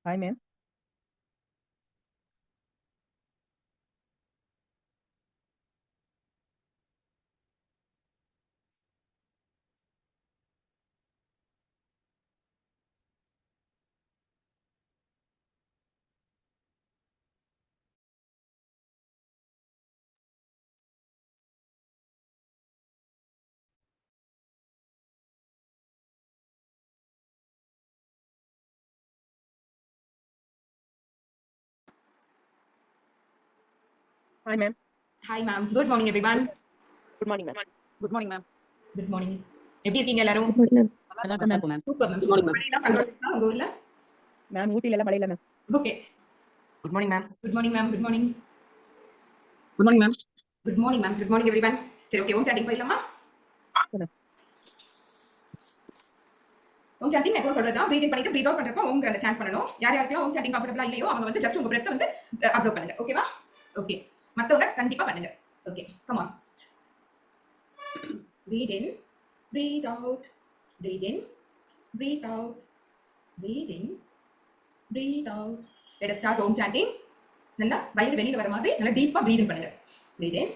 Hi, ma'am. Hi, ma'am. Hi ma'am. Good morning everyone. Good morning, ma'am. Good morning ma'am. Good morning. எப்படி இருக்கீங்க எல்லாரும்? Good morning, ma'am. நல்லா இருக்கும் ma'am. Super ma'am. Good morning, ma'am. மழையெல்லாம் control இருக்கா உங்க ஊர்ல? Ma'am, ஊட்டில எல்லாம் மழை இல்ல, ma'am. Okay. Good morning ma'am. Good morning ma'am. Good morning. Good morning ma'am. Good morning ma'am. Good morning everyone. சரி ஓகே ஓம் சாட்டிங் போயிடலாமா? Okay. ஓம் சாட்டிங் எப்போ சொல்றதா ப்ரீத் இன் பண்ணிட்டு ப்ரீத் அவுட் பண்றப்ப ஓம்ங்கற அந்த சாண்ட் பண்ணனும். யார் யாருக்கெல்லாம் ஓம் சாட்டிங் கம்ஃபர்ட்டபிளா இல்லையோ அவங்க வந்து ஜஸ்ட் உங்க பிரெத் வந்து அப்சர்வ் பண்ணுங்க. ஓகேவா? ஓகே. மத்தவங்க கண்டிப்பா பண்ணுங்க. Okay. Come on. Breathe in, breathe out. Breathe in, breathe out. Breathe in, breathe out. Let us start Om chanting. நல்லா வயிறு வெளியில வர மாதிரி நல்லா டீப்பா பிரீத் இன் பண்ணுங்க. Breathe in.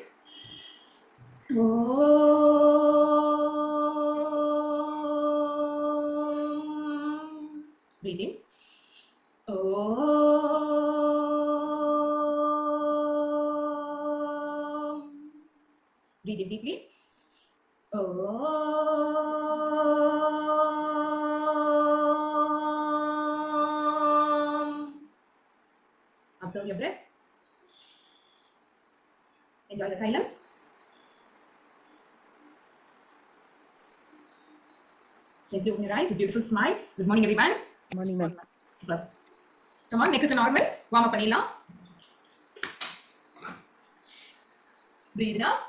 Breathe in. Breathe in deeply. Observe your breath. Enjoy the silence. Gently open your eyes with beautiful smile. Good morning, everyone. Good morning, ma'am. Super. Come on, next to normal. Warm up பண்ணிடலாம். Breathe in up.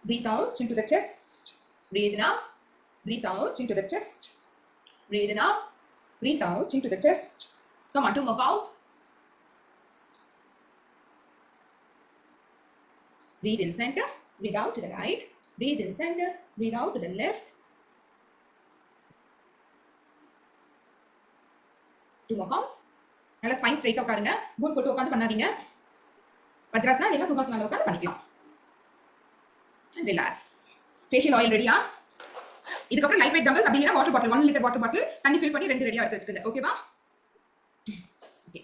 Breathe out into the chest. Breathe in up. Breathe out into the chest. Breathe in up. Breathe out into the chest. Come on, 2 more counts. Breathe in center. Breathe out to the right. Breathe in center. Breathe out to the left. 2 more counts. நல்லா spine ஸ்ட்ரைட்டா உட்காருங்க. கூன் போட்டு உட்காந்து பண்ணாதீங்க. வஜ்ராசனா இல்லைன்னா சுகாசனால உட்காந்து பண்ணிக்கலாம். Relax. Facial oil ரெடியா? இதுக்கப்புறம் லைட் வெயிட் டம்பிள்ஸ் அப்படி இல்லைன்னா water bottle 1 litre water bottle தண்ணி ஃபில் பண்ணி 2 ரெடியா எடுத்து வச்சுக்கோங்க. ஓகேவா? ஓகே.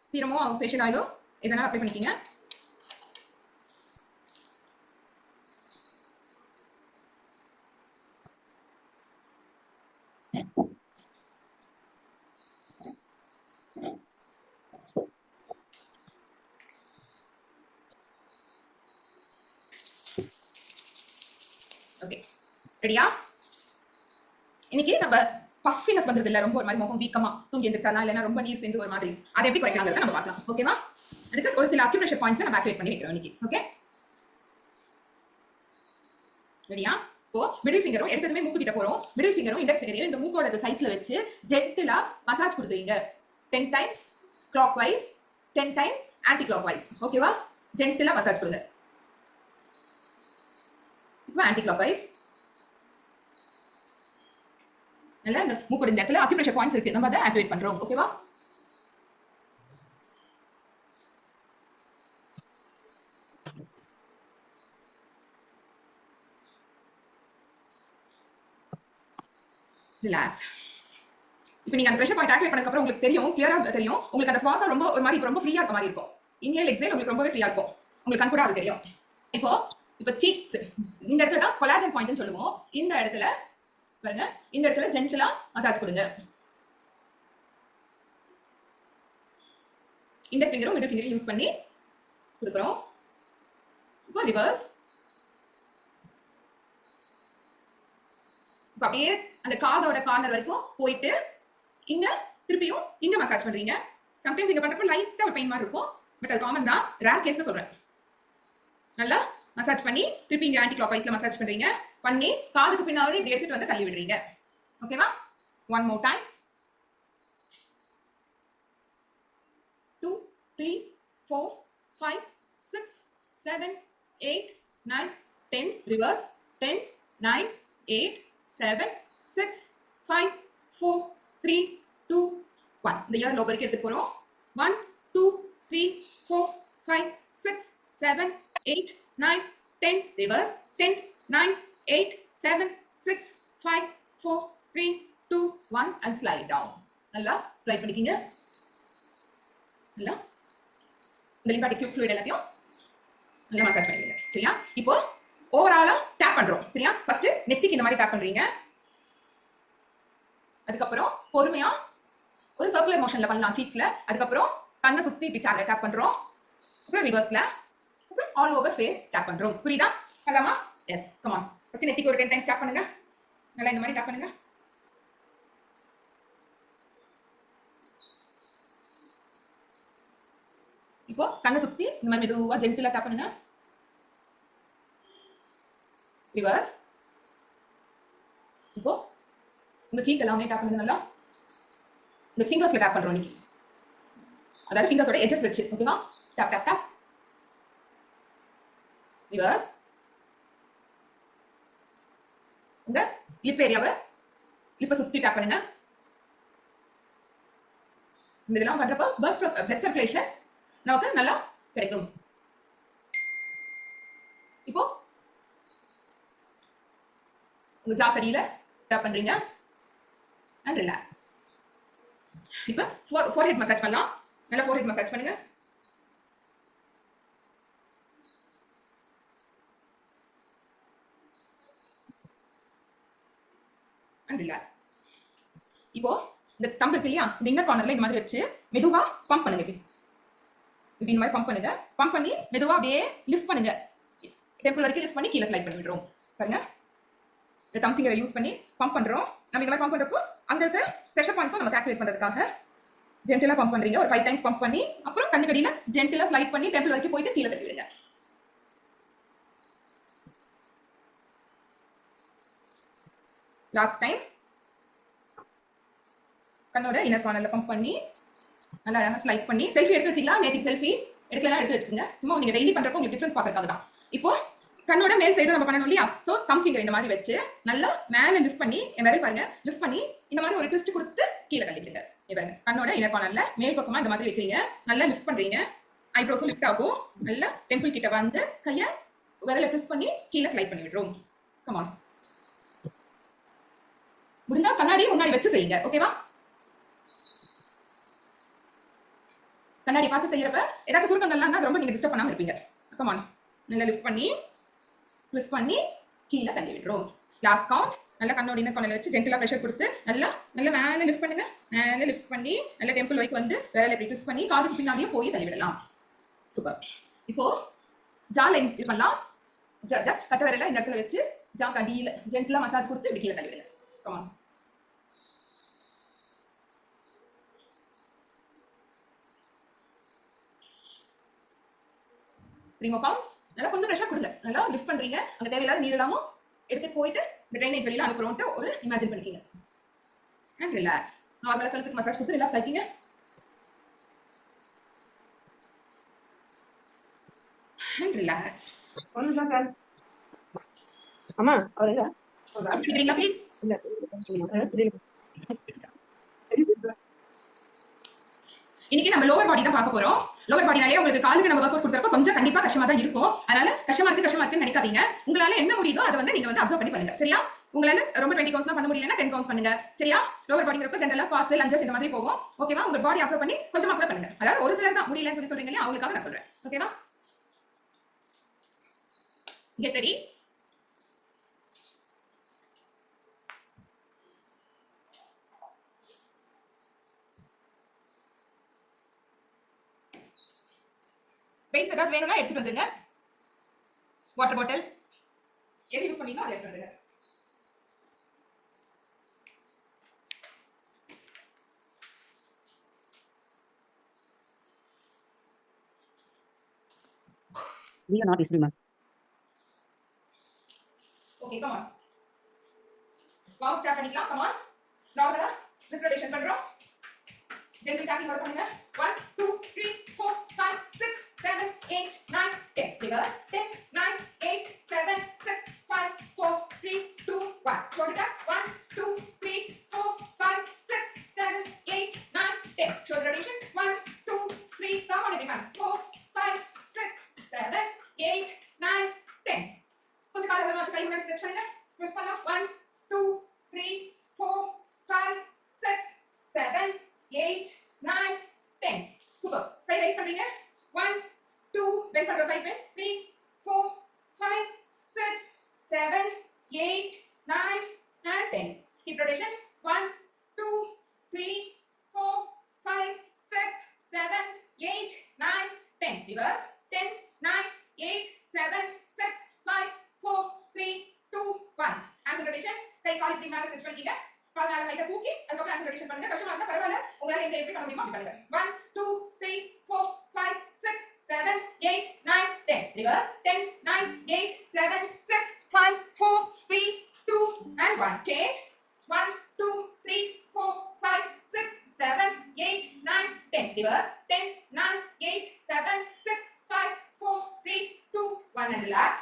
சீரமோ ஃபேஷியல் ஆயிலோ எதனால அப்ளை பண்ணிக்கீங்க. ஓகே. ரெடியா? இன்னைக்கு நம்ம பஃபினஸ் வந்தது இல்ல, ரொம்ப ஒரு மாதிரி முகம் வீக்கமா தூங்கி எந்திரிச்சாலாம் இல்லைன்னா ரொம்ப நீர் சேர்ந்து ஒரு மாதிரி அதை எப்படி குறைக்கலாங்கிறத நம்ம பார்க்கலாம். ஓகேவா? அதுக்கு ஒரு சில அக்யூப்ரெஷர் பாயிண்ட்ஸ் நம்ம ஆக்டிவேட் பண்ணி வைக்கிறோம் இன்னைக்கு. ஓகே. ரெடியா? இப்போ மிடில் ஃபிங்கரும் எடுத்ததுமே மூக்கு கிட்ட போறோம். மிடில் ஃபிங்கரும் இண்டெக்ஸ் ஃபிங்கரையும் இந்த மூக்கோட சைஸ்ல வச்சு ஜென்டிலா மசாஜ் கொடுக்குறீங்க. 10 times clockwise, 10 times anti clockwise. ஓகேவா? ஜென்டிலா மசாஜ் கொடுங்க. இப்போ ஆன்டி கிளாக் வைஸ். நல்ல இந்த மூக்கோட இந்த இடத்துல அக்யூப்ரெஷர் பாயிண்ட்ஸ் இருக்கு, நம்ம அதை ஆக்டிவேட் பண்றோம். ஓகேவா? ரிலாக்ஸ். இப்போ நீங்க அந்த பிரஷர் பாயிண்ட் ஆக்டிவேட் பண்ணதுக்கு அப்புறம் உங்களுக்கு தெரியும், கிளியரா தெரியும், உங்களுக்கு அந்த சுவாசம் ரொம்ப ஒரு மாதிரி ரொம்ப ஃப்ரீயா இருக்க மாதிரி இருக்கும். இன்ஹேல் எக்ஸேல் உங்களுக்கு ரொம்பவே ஃப்ரீயா இருக்கும். உங்களுக்கு கண் கூட அது தெரியும். இப்போ சீக்ஸ் இந்த இடத்துல தான் கொலாஜன் பாயிண்ட்னு சொல்லுவோம். இந்த இடத்துல பாருங்க, இந்த இடத்துல ஜென்டிலா மசாஜ் கொடுங்க. இண்டெக்ஸ் ஃபிங்கரும் மிடில் ஃபிங்கரும் யூஸ் பண்ணி கொடுக்குறோம். இப்போ ரிவர்ஸ். இப்போ அப்படியே அந்த காதோட கார்னர் வரைக்கும் போயிட்டு இங்க திருப்பியும் இங்க மசாஜ் பண்றீங்க. சம்டைம்ஸ் இங்க பண்றப்ப லைட்டா ஒரு பெயின் மாதிரி இருக்கும், பட் அது காமன் தான். ரேர் கேஸ்ல சொல்றேன். நல்லா மசாஜ் பண்ணி திருப்பி இங்க ஆன்டி கிளாக் வைஸ்ல மசாஜ் பண்றீங்க. பண்ணி காதுக்கு பின்னாடி இப்படி எடுத்துட்டு வந்து தள்ளி விடுறீங்க. ஓகேவா? 1 more time. 2 3 4 5 6 7 8 9 10 reverse 10 9 8 7 6 5 4 3, 2, 1. இந்த இயர் லோ வரைக்கும் எடுத்துட்டு போறோம். 1, 2, 3, 4, 5, 6, 7, 8, 9, 10. Reverse. 10, 9, 8, 7, 6, 5, 4, 3, 2, 1 and slide down. நல்லா ஸ்லைட் பண்ணிக்கிங்க. நல்லா இந்த லிம்பாட்டிக் ஃப்ளூயிட் எல்லாத்தையும் நல்லா மசாஜ் பண்ணிடுங்க. சரியா? இப்போ ஓவராலா டேப் பண்றோம். சரியா? ஃபர்ஸ்ட் நெத்திக்கு இந்த மாதிரி டேப் பண்றீங்க. அதுக்கப்புறம் பொறுமையா ஒரு சர்க்குலர் மோஷன்ல பண்ணலாம் சீக்ஸ்ல. அதுக்கப்புறம் கண்ணை சுத்தி இப்படி டேப் பண்றோம். அப்புறம் ரிவர்ஸ்ல, அப்புறம் ஆல் ஓவர் ஃபேஸ் டேப் பண்றோம். புரியுதா? பண்ணலாமா? Yes, come on. ஃபர்ஸ்ட் நெத்திக்கு ஒரு 10 டைம்ஸ் டேப் பண்ணுங்க. நல்லா இந்த மாதிரி டேப் பண்ணுங்க. இப்போ கண்ணை சுத்தி இந்த மாதிரி மெதுவா ஜென்டிலா டேப் பண்ணுங்க. ரிவர்ஸ். இப்போ உங்க சீக் எல்லாமே டேப் பண்ணுங்க. நல்லா இந்த ஃபிங்கர்ஸ்ல டேப் பண்றோம் இன்னைக்கு. அதாவது ஃபிங்கர்ஸோட எட்ஜஸ் வச்சு. ஓகேவா? Tap tap tap. ரிவர்ஸ். உங்க லிப் ஏரியாவை லிப்பை சுத்தி டேப் பண்ணுங்க. இந்த இதெல்லாம் பண்றப்போ பிளட் சர்க்குலேஷன் நமக்கு நல்லா கிடைக்கும். இப்போ உங்க ஜாக்கடியில டேப் பண்றீங்க and relax. இப்போ forehead மசாஜ் பண்ணலாம். நல்லா forehead மசாஜ் பண்ணுங்க. and relax. இப்போ இந்த தம்பு இருக்கு இல்லையா, இந்த இன்னர் கார்னர்ல இந்த மாதிரி வச்சு மெதுவா பம்ப் பண்ணுங்க. இப்படி இந்த மாதிரி பம்ப் பண்ணுங்க. பம்ப் பண்ணி மெதுவா அப்படியே லிஃப்ட் பண்ணுங்க. டெம்பிள் வரைக்கும் லிஃப்ட் பண்ணி கீழே ஸ்லைட் பண்ணி விடுறோம். பாருங்க, இந்த தம் ஃபிங்கரை யூஸ் பண்ணி பம்ப் பண்றோம். நம்ம இந்த மாதிரி பம்ப் பண்றப்போ அங்க இருக்கிற ப்ரெஷர் பாயிண்ட்ஸும் நம்ம கால்குலேட் பண்றதுக்காக ஜென்டிலா பம்ப் பண்றீங்க. ஒரு 5 டைம்ஸ் பம்ப் பண்ணி அப்புறம் கண்ணுக்கடியில ஜென்டிலா ஸ்லைட் பண்ணி டெம்பிள் வரைக்கும் போயிட்டு கீழே தள்ளி விடுங்க. லாஸ்ட் டைம் கண்ணோட இன்னர் கார்னர்ல பம்ப் பண்ணி நல்லா அழகா ஸ்லைட் பண்ணி செல்ஃபி எடுத்து வச்சிக்கலாம். நேற்றுக்கு செல்ஃபி எடுக்கலாம், எடுத்து வச்சுக்கோங்க. சும்மா நீங்க டெய்லி பண்றப்போ உங்களுக்கு டிஃபரன்ஸ் பார்க்கறதுக்காக தான். இப்போ கண்ணோட மேல் சைடு நம்ம பண்ணணும் இல்லையா, ஸோ தம் ஃபிங்கர் இந்த மாதிரி வச்சு நல்லா மேலே லிஃப்ட் பண்ணி என் விரல் பாருங்க, லிஃப்ட் பண்ணி இந்த மாதிரி ஒரு ட்விஸ்ட் கொடுத்து கீழே தள்ளிடுங்க. பாருங்க, கண்ணோட இன்னர் கார்னர்ல மேல் பக்கமா இந்த மாதிரி வைக்கிறீங்க. நல்லா லிஃப்ட் பண்றீங்க. ஐப்ரோஸும் லிஃப்ட் ஆகும். நல்லா டெம்பிள் கிட்ட வந்து கையை விரலை ட்விஸ்ட் பண்ணி கீழே ஸ்லைட் பண்ணி விடுறோம். கமான். முடிஞ்சா கண்ணாடி முன்னாடி வச்சு செய்யுங்க. ஓகேவா? கண்ணாடி பார்த்து செய்யறப்ப ஏதாச்சும் சுருக்கங்கள்லாம் ரொம்ப நீங்க டிஸ்டர்ப் பண்ணாம இருப்பீங்க. கமான். நல்லா லிஃப்ட் பண்ணி ட்விஸ்ட் பண்ணி கீழே தள்ளி விடுறோம். Last count. நல்லா கண்ணோட இன்னர் கார்னர்ல வச்சு ஜென்டிலா ப்ரெஷர் கொடுத்து நல்லா நல்லா மேலே லிஃப்ட் பண்ணுங்க. மேலே லிஃப்ட் பண்ணி நல்லா டெம்பிள் வரைக்கும் வந்து விரலை இப்படி ட்விஸ்ட் பண்ணி காதுக்கு பின்னாடியும் போய் தள்ளி விடலாம். சூப்பர். இப்போ ஜா லைன் இது பண்ணலாம். ஜஸ்ட் கட்ட விரல இந்த இடத்துல வச்சு ஜா அடியில ஜென்டிலா மசாஜ் கொடுத்து இப்படி கீழே தள்ளி விடுங்க. கமான். Three more counts. நல்லா கொஞ்சம் ப்ரெஷர் கொடுங்க. நல்லா லிஃப்ட் பண்றீங்க. அங்க தேவையில்லாத நீரெல்லாமும் எடுத்துட்டு போயிட்டு இந்த ட்ரைனேஜ் வெளியில அனுப்புறோம்ட்டு ஒரு இமேஜின் பண்ணிக்கீங்க. And relax. நார்மலா கழுத்துக்கு மசாஜ் கொடுத்து ரிலாக்ஸ் ஆகிங்க. And relax. ஒரு நிமிஷம் சார். அம்மா அவர் எங்க? அப்படிங்களா ப்ளீஸ்? இல்ல இன்னைக்கு நம்ம லோவர் பாடி தான் பார்க்க போறோம். லோவர் பாடினாலே உங்களுக்கு காலுக்கு நம்ம ஒர்க் அவுட் கொடுக்கறப்ப கொஞ்சம் கண்டிப்பா கஷ்டமா தான் இருக்கும். அதனால கஷ்டமா இருக்குன்னு நினைக்காதீங்க. உங்களால என்ன முடியுதோ அதை வந்து நீங்க வந்து அப்சர்வ் பண்ணி பண்ணுங்க. சரியா? உங்களால ரொம்ப 20 கவுண்ட்ஸ் பண்ண முடியலன்னா 10 கவுண்ட்ஸ் பண்ணுங்க. சரியா? லோவர் பாடிங்கிறப்ப ஜெனரலா ஸ்குவாட்ஸ், லஞ்சஸ் இந்த மாதிரி போகும். ஓகேவா? உங்க பாடி அப்சர்வ் பண்ணி கொஞ்சமா கூட பண்ணுங்க. அதாவது ஒரு சிலர் தான் முடியலன்னு சொல்லி சொல்றீங்க இல்லையா, அவங்களுக்காக நான் சொல்றேன். ஓகேவா? Get ready. வெயிட்ஸ் ஏதாவது வேணும்னா எடுத்துட்டு வந்துருங்க. வாட்டர் பாட்டில் எது யூஸ் பண்ணீங்களோ அதை எடுத்துட்டு வந்துருங்க. We are not easily, ma'am. Okay, come on. Warm up start பண்ணிக்கலாம். Come on. நார்மலா ரிஸ்பிரேஷன் பண்றோம். ஜென்டில் டாப்பிங் வர பண்ணுங்க. 1 2 3 4 5 6 7 8 9 10. Reverse. 10 9 8 7 6 5 4 3 2 1. Shoulder tap. 1 2 3 4 5 6 1 4 5 6 7 8 9 10 கொஞ்சம் காலை வேலை வச்சு கை முன்னாடி ஸ்ட்ரெச் பண்ணுங்க ப்ரெஸ் பண்ணலாம் 1 2 3 4 5 6 7 8 9 10 சூப்பர் கை ரைஸ் பண்றீங்க 1 2 பெண்ட் பண்ற side bend 3 4 5 6 7 8 9 and 10 hip rotation 1 2 3 4 5 6 7 8 9 10 reverse 10 9 8 7 6 5 4 3 2 1 ankle rotation கை கால் இப்படி மேல ஸ்ட்ரெச் பண்ணிக்கங்க கால் மேல லைட்டா தூக்கி அதுக்கு அப்புறம் ankle rotation பண்ணுங்க கஷ்டமா இருந்தா பரவாயில்லை உங்களால எந்த எப்படி பண்ண முடியுமோ அப்படி பண்ணுங்க 1 2 3 4 5 6 7 8 9 10 reverse 10 9 8 7 6 5 4 3 2 and 1 change 1 2 3 4 5 6 7 8 9 10 reverse 10 9 8 7 6 5 4 3 2 1 and relax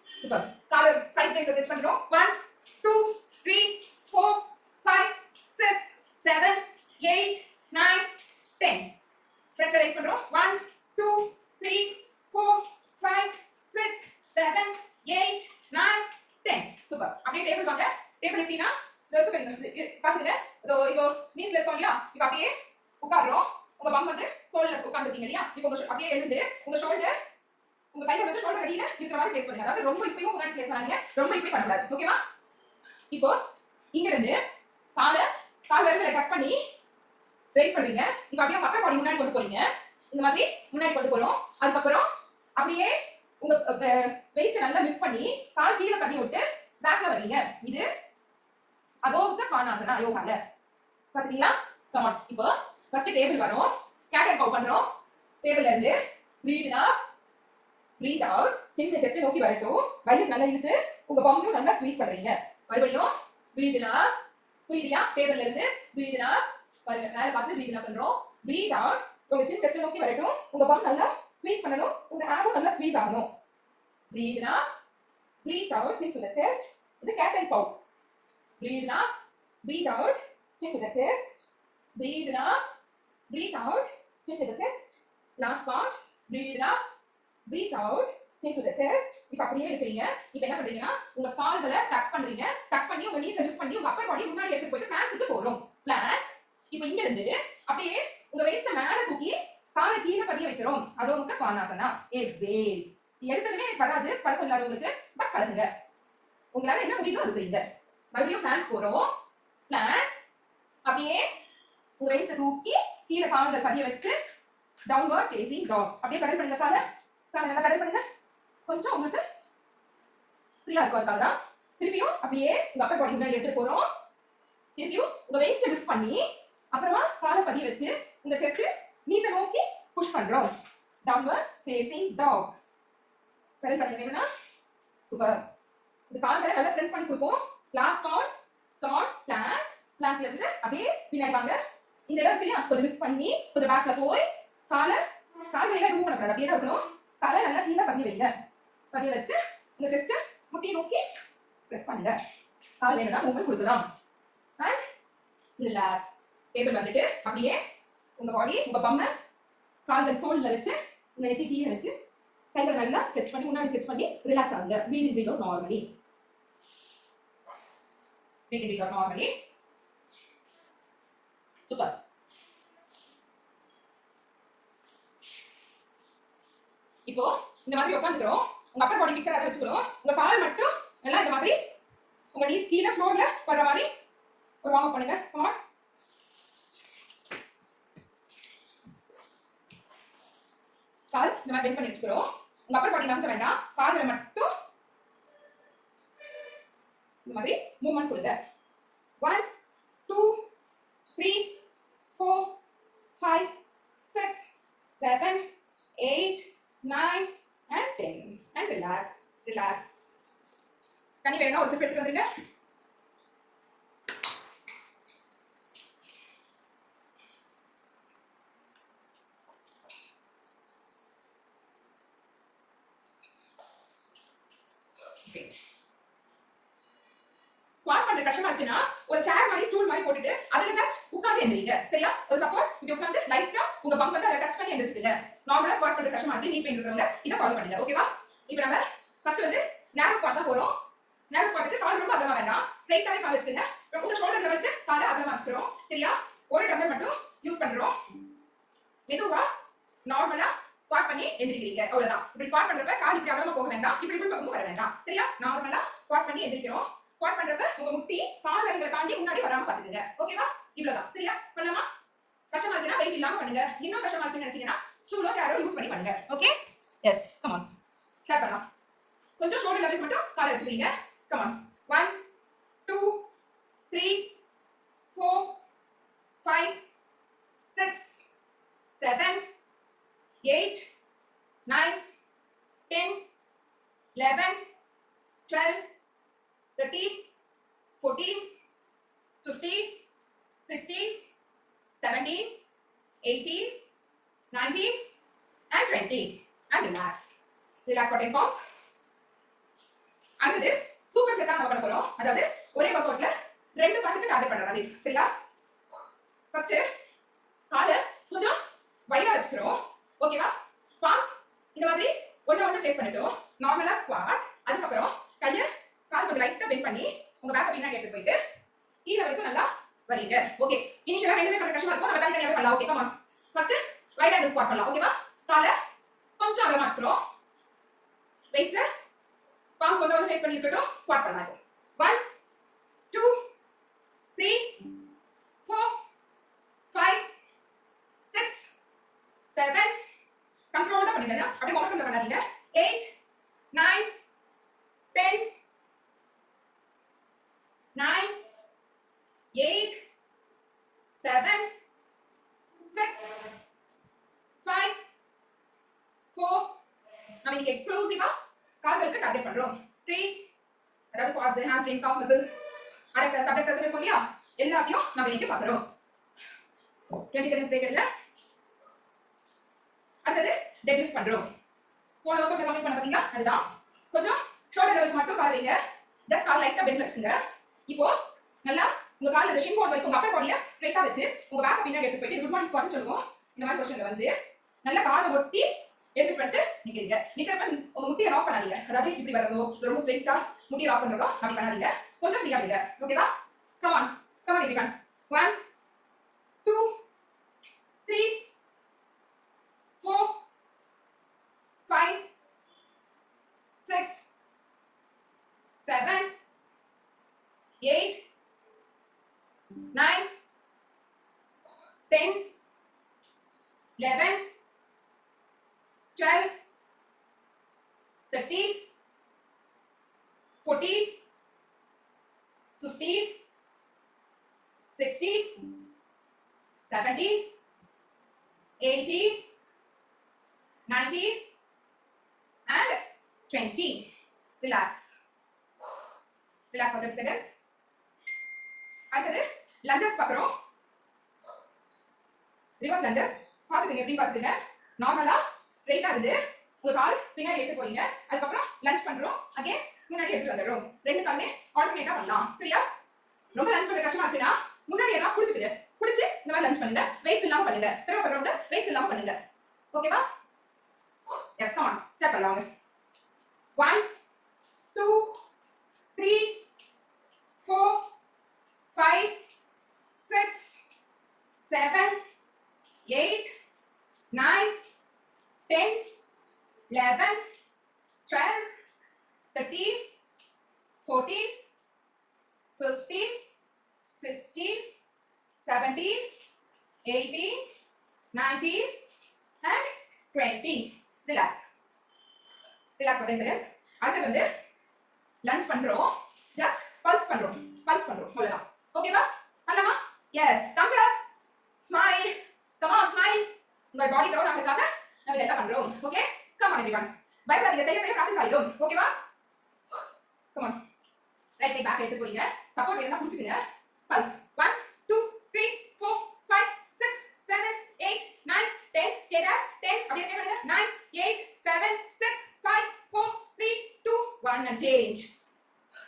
super காலை சைடு பேஸ் ஸ்ட்ரெச் பண்றோம் 1 2 3 4 5 6 7 8 9 10 ஃப்ரண்ட் ரைஸ் பண்றோம் 1 2 3 4 5 6 7 8 9 10 சூப்பர் அப்படியே டேபிள் வாங்க டேபிள் எப்படின்னா நிறுத்து பாருங்க இப்போ நீஸ்ல இருக்கோம் இல்லையா இப்போ அப்படியே உட்காடுறோம் உங்க பம் வந்து சோல்ல உட்காந்துருக்கீங்க இல்லையா இப்போ அப்படியே எழுந்து உங்க ஷோல்டர் உங்க கையில வந்து ஷோல்டர் அடியில இருக்கிற மாதிரி பிளேஸ் பண்ணுங்க அதாவது ரொம்ப இப்பயும் முன்னாடி பிளேஸ் பண்ணாதீங்க ரொம்ப இப்பயும் பண்ணக்கூடாது ஓகேவா இப்போ இங்க இருந்து கால் விரல்களை டக் பண்ணி ரைஸ் பண்றீங்க இப்போ அப்படியே உங்க அப்பர் பாடி முன்னாடி கொண்டு போறீங்க இந்த மாதிரி முன்னாடி கொண்டு போறோம் அதுக்கப்புறம் அப்படியே உங்க வெயிஸ்ட் நல்லா லிஃப்ட் பண்ணி கால் கீழே பண்ணி விட்டு பேக்ல வரீங்க இது அபோவ் தி ஸ்வானாசனா யோகால பாத்தீங்களா கம் ஆன் இப்போ ஃபர்ஸ்ட் டேபிள் வரோம் கேட் அண்ட் கவ் பண்றோம் டேபிள்ல இருந்து பிரீத் அப் பிரீத் அவுட் சின்ன செஸ்ட் நோக்கி வரட்டும் வயிறு நல்லா இழுத்து உங்க பம்மையும் நல்லா ஸ்குவீஸ் பண்றீங்க மறுபடியும் பிரீத் அப் புரியுதா டேபிள்ல இருந்து பிரீத் அப் பாருங்க மேல பார்த்து பிரீத் அப் பண்றோம் பிரீத் அவுட் உங்க சின்ன செஸ்ட் நோக்கி வரட்டும் உங்க பம் நல்லா ஸ்குவீஸ் பண்ணனும் உங்க ஆபும் நல்லா ஸ்குவீஸ் ஆகணும் breathe up breathe out chin to the chest இது cat and cow breathe up breathe out chin to the chest breathe up breathe out chin to the chest last part breathe up breathe out chin to the chest இப்போ அப்படியே இருக்கீங்க இப்போ என்ன பண்றீங்கன்னா உங்க கால்களை டக் பண்றீங்க டக் பண்ணி உங்க நீஸ் லிஃப்ட் பண்ணி உங்க அப்பர் பாடி முன்னாடி எடுத்து போயிட்டு பிளாங்க்கு போறோம் பிளாங்க் இப்போ இங்க இருந்து அப்படியே உங்க வெயிஸ்ட மேல தூக்கி காலை கீழே பதிய வைக்கிறோம் அதோ முக்க ஸ்வானாசனா எக்ஸேல் எடுத்ததுமே வராது பழக்கம் இல்லாதவங்களுக்கு பட் பழகுங்க உங்களால என்ன முடியுதோ அது செய்யுங்க மறுபடியும் பிளாங்க் போறோம் பிளாங்க் அப்படியே உங்க வெயிஸ்ட தூக்கி கீழே கால்கள் பதிய வச்சு டவுன்வர்ட் ஃபேசிங் டாக் அப்படியே பெடல் பண்ணுங்க காலை நல்லா பெடல் பண்ணுங்க கொஞ்சம் உங்களுக்கு ஃப்ரீயா இருக்கும் அதுக்காக தான் திருப்பியும் அப்படியே உங்க அப்பர் பாடி முன்னாடி எடுத்து போறோம் திருப்பியும் உங்க வெயிஸ்ட லிஃப்ட் பண்ணி அப்புறமா காலை பதிய வச்சு உங்க செஸ்ட் நீஸை நோக்கி புஷ் பண்றோம் டவுன்வர்ட் ஃபேசிங் டாக் பெடல் பண்ணுங்க வேணும்னா சூப்பர் இந்த கால்களை நல்லா ஸ்ட்ரென்த் பண்ணி கொடுப்போம் லாஸ்ட் கவுண்ட் கம் ஆன் பிளாங்க்ல இருந்து அப்படியே பின்னாடி வாங்க இந்த இடம் இல்லையா கொஞ்சம் லிஃப்ட் பண்ணி கொஞ்சம் பேக்ல போய் கால்களை மூவ் பண்ணக்கூடாது அப்படியே தான் இருக்கணும் காலை நல்லா கீழே பதிய வைங்க பதிய வச்சு உங்க செஸ்ட் முட்டியை நோக்கி ப்ரெஸ் பண்ணுங்க கால் வேணும்னா மூவ்மெண்ட் கொடுக்கலாம் அண்ட் ரிலாக்ஸ் டேபிள் வந்துட்டு அப்படியே உங்க பாடி உங்க பம்மை கால்கள் சோல்ல வச்சு உங்க நெத்தி கீழே வச்சு கைகள் நல்லா ஸ்ட்ரெச் பண்ணி முன்னாடி ஸ்ட்ரெச் பண்ணி ரிலாக்ஸ் ஆகுங்க breathe out normally breathe out normally super இப்போ இந்த மாதிரி உட்கார்ந்துறோம் உங்க அப்பர் பாடி ஃபிக்ஸரா வச்சுக்கிறோம் உங்க கால் மட்டும் நல்லா இந்த மாதிரி உங்க நீஸ் கீழ ஃப்ளோர்ல வர மாதிரி ஒரு வார்ம் அப் பண்ணுங்க கம் ஆன் கால் இந்த மாதிரி பெண்ட் பண்ணி வச்சுக்கிறோம் உங்க அப்பர் பாடி நகர்த்த வேண்டாம் கால்களை மட்டும் இந்த மாதிரி மூவ்மெண்ட் கொடுங்க 1 2 3 4 5 6 7 8 9 and 10 and relax தண்ணி வேணும்னா ஒரு சிப் எடுத்து வந்துருங்க ஸ்குவாட் பண்ற கஷ்டமா இருக்குன்னா ஒரு சேர் மாதிரி ஸ்டூல் மாதிரி போட்டுட்டு அதுல ஜஸ்ட் உட்கார்ந்து எந்திரிங்க. சரியா? ஒரு சப்போர்ட் இப்படி உட்கார்ந்து லைட்டா உங்க பம்ப் வந்து அதை டச் பண்ணி எந்திரிச்சுங்க. நார்மலா ஸ்குவாட் பண்றது கஷ்டமா இருக்கு, நீ பெயின் இருக்கிறவங்க இதை ஃபாலோ பண்ணுங்க. ஓகேவா? இப்போ நம்ம ஃபர்ஸ்ட் வந்து நேரோ ஸ்குவாட் தான் போறோம். நேரோ ஸ்குவாட்டுக்கு கால் ரொம்ப அகலமா வேண்டாம், ஸ்ட்ரைட்டாவே கால் வச்சுக்கங்க. உங்க ஷோல்டர் லெவலுக்கு காலை அகலமா வச்சுக்கிறோம். சரியா? ஒரு டம்பர் மட்டும் யூஸ் பண்றோம். மெதுவா நார்மலா ஸ்குவாட் பண்ணி எந்திரிக்கிறீங்க. அவ்வளவுதான். இப்படி ஸ்குவாட் பண்றப்ப கால் இப்படி அகலமா போக வேண்டாம், இப்படி உள் பக்கமும் வர வேண்டாம். சரியா? நார்மலா ஸ்குவாட் பண்ணி எந்திரிக்கிறோம். ஸ்குவாட் பண்றப்ப உங்க முட்டி கால் விரல்களை தாண்டி முன்னாடி வராம பாத்துக்கங்க. ஓகேவா? இவ்வளவுதான். சரியா? பண்ணலாமா? கஷ்டமா இருக்குன்னா வெயிட் இல்லாம பண்ணுங்க. இன்னும் கஷ்டமா இருக்குன்னு நினைச்சீங்கன்னா ஸ்டூலோ சேரோ யூஸ் பண்ணி பண்ணுங்க. Okay? Yes, come on. Start பண்ணலாம். கொஞ்சம் ஷோல்டர் லெவலுக்கு மட்டும் காலை வச்சுக்கிறீங்க. Come on. 1 2 3 4 5 6 7 8 9 10 11 12 13 14 15 16 17 18 19 and 20 and relax. Relax for 10 counts. அடுத்தது சூப்பர் செட் தான் நம்ம பண்ண போறோம். அதாவது ஒரே ஒர்க் அவுட்ல ரெண்டு பாட்டுக்கு டார்கெட் பண்ற மாதிரி. சரியா? ஃபர்ஸ்ட் காலை கொஞ்சம் வைடா வச்சுக்கிறோம். ஓகேவா? பாம்ஸ் இந்த மாதிரி ஒண்ணு ஃபேஸ் பண்ணிட்டோம். நார்மலா ஸ்குவாட். அதுக்கப்புறம் கையை கால் கொஞ்சம் லைட்டா பெண்ட் பண்ணி உங்க பேக்க பின்னாடி எடுத்து போயிட்டு கீழே வரைக்கும் நல்லா வரீங்க. ஓகே, இனிஷியலா ரெண்டுமே பண்ண கஷ்டமா இருக்கும், நம்ம தனித்தனியாவே பண்ணலாம். Okay, come on. First right hand squad பண்ணலாம். ஓகேவா? காலை கொஞ்சம் அகலமா வச்சுக்கிறோம். வெயிட்ஸ் பாம்ஸ் ஒண்ணு ஃபேஸ் பண்ணி இருக்கட்டும். ஸ்குவாட் பண்ணலாம். 1 2 3 4 5 6 7 கண்ட்ரோலா பண்ணுங்க. அப்படியே மொமெண்ட்ல பண்ணாதீங்க. 8 9 10 9 8 7 6 5 4 நம்ம இன்னைக்கு எக்ஸ்க்ளூசிவா கால்களுக்கு டார்கெட் பண்றோம். 3 அதாவது குவாட்ஸ், ஹாம்ஸ்ட்ரிங்ஸ், காஃப் மசில்ஸ், அடக்டர்ஸ், சப்டக்டர்ஸ் இருக்கும் இல்லையா, எல்லாத்தையும் நம்ம இன்னைக்கு பார்க்கறோம். 20 செகண்ட்ஸ் பிரேக் எடுங்க. அடுத்தது டெட் லிஃப்ட் பண்றோம். போன வகுப்புல கம்ப்ளீட் பண்ண பாத்தீங்களா, அதுதான். கொஞ்சம் ஷோல்டர் லெவலுக்கு மட்டும் கால் வைங்க. ஜஸ்ட் கால் லைட்டா பெண்ட் வச்சுங்க. இப்போ நல்லா உங்க கால் அந்த ஷின் போன் வரைக்கும் உங்க அப்பர் பாடியை ஸ்ட்ரைட்டா வச்சு உங்க பேக்க பின்னாடி எடுத்து போயிட்டு குட் மார்னிங் ஸ்குவாட்னு சொல்லுவோம். இந்த மாதிரி பொசிஷன்ல வந்து நல்லா காலை ஒட்டி எடுத்து பண்ணிட்டு நிக்கிறீங்க. நிக்கிறப்ப உங்க முட்டியை லாக் பண்ணாதீங்க. அதாவது இப்படி வரதோ ரொம்ப ஸ்ட்ரைட்டா முட்டியை லாக் பண்றதோ அப்படி பண்ணாதீங்க. கொஞ்சம் ஃப்ரீயா விடுங்க. ஓகேவா? கம் on everyone. 1 2 3 4 5 6 7 8 9 10 11 12 13 14 15 16 17 18 19 and 20. Relax for 30 seconds. அடுத்தது லஞ்சஸ் பார்க்குறோம். ரிவர்ஸ் லஞ்சஸ் பார்த்துக்கங்க. எப்படி பார்த்துக்கங்க? நார்மலா ஸ்ட்ரைட்டா இருந்து ஒரு கால் பின்னாடி எடுத்து போறீங்க. அதுக்கப்புறம் லஞ்ச் பண்றோம். அகைன் முன்னாடி எடுத்து வந்துடுறோம். ரெண்டு காலுமே ஆல்டர்னேட்டா பண்ணலாம். சரியா? ரொம்ப லஞ்ச் பண்ண கஷ்டமா இருக்குன்னா முன்னாடி எல்லாம் புடிச்சுக்கிட்டு புடிச்சு இந்த மாதிரி லஞ்ச் பண்ணுங்க. வெயிட்ஸ் இல்லாம பண்ணுங்க. சிரமப்படுறவங்க வெயிட்ஸ் இல்லாம பண்ணுங்க. ஓகேவா? S, come on. ஸ்டார்ட் பண்ணலாம். 1 2 3 4 5 6 7 8 9 10 11 12 13 14 15 16 17 18 19 and 20. Relax for 10 seconds. அடுத்து வந்து லஞ்ச் பண்றோம். ஜஸ்ட் பல்ஸ் பண்றோம். அவ்வளவுதான். ஓகேவா? பண்ணலாமா? Yes. Thumbs up. Smile. Come on, smile. உங்க பாடி டவுன் ஆகிறதுக்காக நம்ம இதெல்லாம் பண்றோம். ஓகே? Come on everyone. பயப்படாதீங்க. செய்ய பிராக்டிஸ் ஆயிடும். ஓகேவா? கம் ஆன். ரைட் leg பேக் எடுத்து போறீங்க. சப்போர்ட் வேணும்னா புடிச்சுக்கங்க. பல்ஸ். 1 2 3 4 5 6 7 8 9 10 stay there. 10 அப்படியே ஸ்டே பண்ணுங்க. 9 8 7 6 5 4 3 2 1 and change.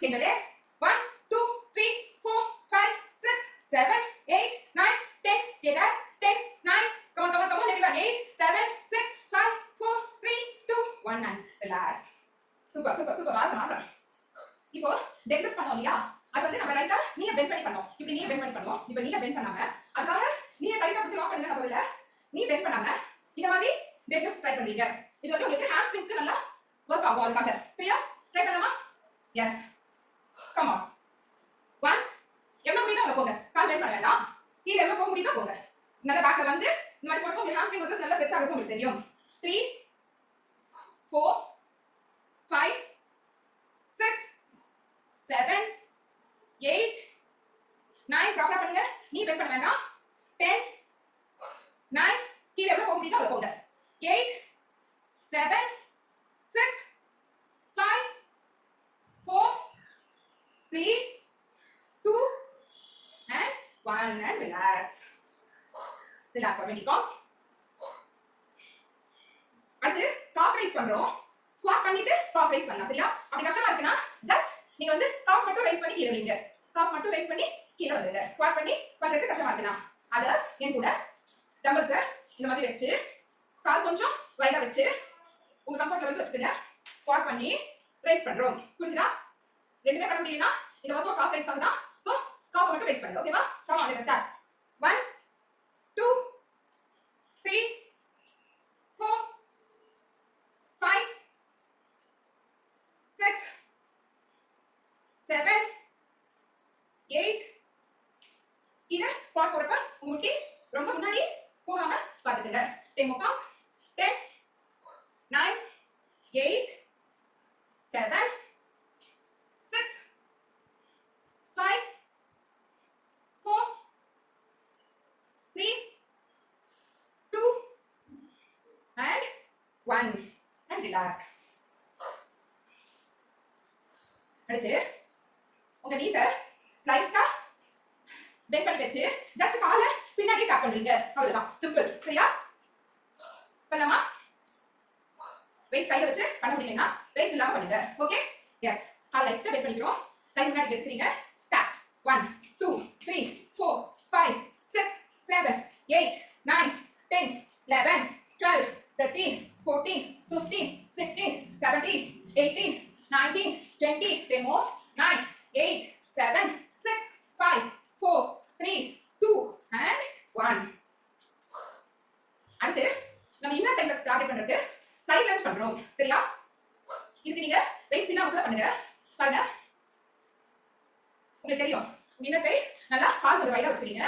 Change again. 1 2 3 7, 8, 9, 10. Stay there. 10, 9. Come on, come on, come on, everyone. 8, 7, 6, 5, 4, 3, 2, 1 and relax. Super, super, super. Awesome, awesome. இப்போ டெட் லிஃப்ட் பண்ணோம் இல்லையா? அது வந்து நம்ம ரைட்டா நீங்க பெண்ட் பண்ணி பண்ணோம். இப்படி நீங்க பெண்ட் பண்ணி பண்ணோம். இப்போ நீங்க பெண்ட் பண்ணாம அதுக்காக நீங்க ரைட்டா பிடிச்சு லாக் பண்ணுங்க நான் சொல்லல. நீ பெண்ட் பண்ணாம இந்த மாதிரி டெட் லிஃப்ட் ட்ரை பண்றீங்க. இது வந்து உங்களுக்கு ஹேம்ஸ்ட்ரிங்ஸ்க்கு நல்லா வொர்க் ஆகும் அதுக்காக. சரியா? ட்ரை பண்ணலாமா? எஸ். Come on. 1 எவ்வளவு முடியுதோ அவ்வளவு போங்க. கால் பெண்ட் பண்ண வேண்டாம். கீழ எவ்வளவு போக முடியுதோ போங்க. நல்ல பேக்ல வந்து இந்த மாதிரி போறப்போ உங்க ஹேம்ஸ்ட்ரிங் மசில்ஸ் நல்லா ஸ்ட்ரெச் ஆகும் உங்களுக்கு தெரியும். 3 4 5 6 7 8 9 ப்ராப்பரா பண்ணுங்க. நீ பெண்ட் பண்ண வேண்டாம். 10 9 கீழ எவ்வளவு போக முடியுதோ அவ்வளவு போங்க. 8 7 6 5 4 3 2 and 1 and relax. Relax for 20 counts. அடுத்து காஃப் ரைஸ் பண்றோம். ஸ்குவாட் பண்ணிட்டு காஃப் ரைஸ் பண்ணலாம். சரியா? அப்படி கஷ்டமா இருக்குன்னா ஜஸ்ட் நீங்க வந்து காஃப் மட்டும் ரைஸ் பண்ணி கீழ வைங்க. காஃப் மட்டும் ரைஸ் பண்ணி கீழ வந்துடுங்க. ஸ்குவாட் பண்ணி பண்றது கஷ்டமா இருக்குன்னா அதர்ஸ் என் கூட டம்பிள்ஸ் இந்த மாதிரி வச்சு கால் கொஞ்சம் வைடா வச்சு உங்க கம்ஃபர்ட் லெவலுக்கு வச்சுக்கோங்க. ஸ்குவாட் பண்ணி ரைஸ் பண்றோம். புரிஞ்சுதா? ரெண்டுமே பண்ண முடியலனா இந்த வர்க் அவுட் காஃப் ரைஸ் பண்ணா சோ காஃப் மட்டும் ரைஸ் பண்ணுங்க. ஓகேவா? கம் ஆன் லெட்ஸ் ஸ்டார்ட். 1 2 3 4 5 6 7 8 கீழ ஸ்குவாட் போறப்ப உங்க முட்டி ரொம்ப முன்னாடி போகாம பாத்துக்கங்க. 10 more counts. 10 9 8 7 6 5 4 3 2 and 1 and relax. அடுத்து உங்க நீஸை ஸ்லைட்டா பெண்ட் பண்ணி வச்சு ஜஸ்ட் காலை பின்னாடி டேப் பண்றீங்க. அவ்வளவுதான். சிம்பிள். சரியா? பண்ணலாமா? வெயிட் கையில வச்சு பண்ண முடியலன்னா வெயிட்ஸ் இல்லாம பண்ணுங்க. ஓகே? எஸ். கால் லைட்டா பெண்ட் பண்ணிக்கிறோம். கை முன்னாடி வச்சுக்கிறீங்க. டேப். 1 2 3 4 5 6 7 8 9 10 11 12 13 14 15 16 17 18 19 20 10 more 9 8 7 6 5 4 3 2 and 1. அடுத்து நம்ம இன்னர் டைஸை டார்கெட் பண்றதுக்கு சைடு லஞ்ச் பண்றோம். சரியா? இதுக்கு நீங்க வெயிட்ஸ் இல்லாம கூட பண்ணுங்க. பாருங்க. உங்களுக்கு தெரியும். இன்னர் டை நல்லா கால் கொஞ்சம் வைடா வச்சுக்கிறீங்க.